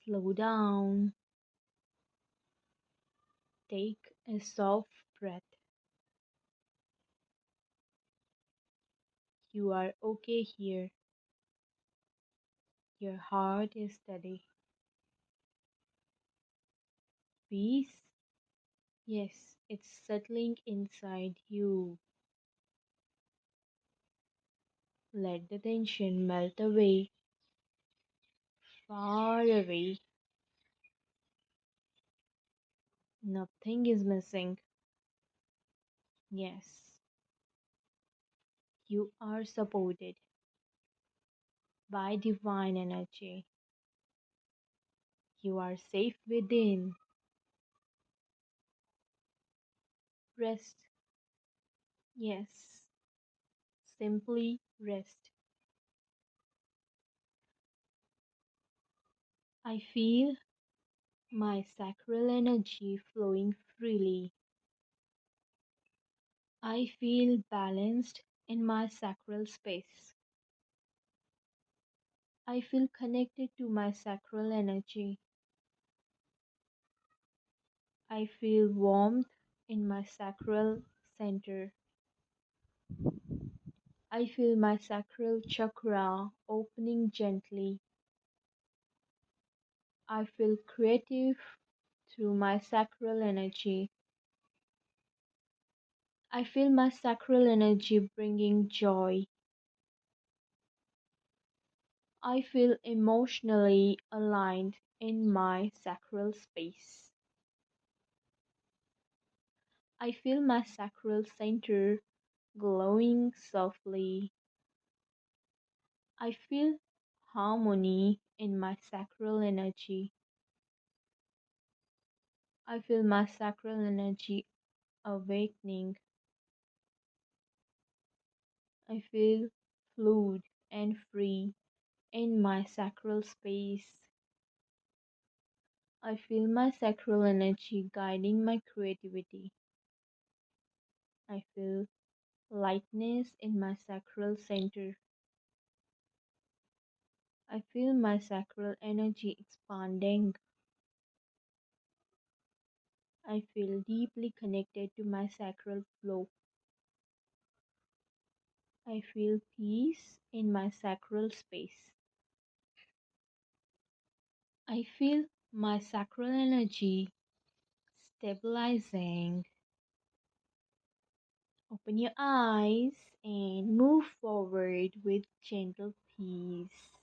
Slow down. Take a soft breath. You are okay here. Your heart is steady. Peace? Yes, it's settling inside you. Let the tension melt away, far away. Nothing is missing. Yes, you are supported by divine energy. You are safe within. Rest. Yes, simply rest. I feel my sacral energy flowing freely. I feel balanced in my sacral space. I feel connected to my sacral energy. I feel warmth in my sacral center. I feel my sacral chakra opening gently. I feel creative through my sacral energy. I feel my sacral energy bringing joy. I feel emotionally aligned in my sacral space. I feel my sacral center glowing softly. I feel harmony in my sacral energy. I feel my sacral energy awakening. I feel fluid and free in my sacral space. I feel my sacral energy guiding my creativity. I feel lightness in my sacral center. I feel my sacral energy expanding. I feel deeply connected to my sacral flow. I feel peace in my sacral space. I feel my sacral energy stabilizing. Open your eyes and move forward with gentle peace.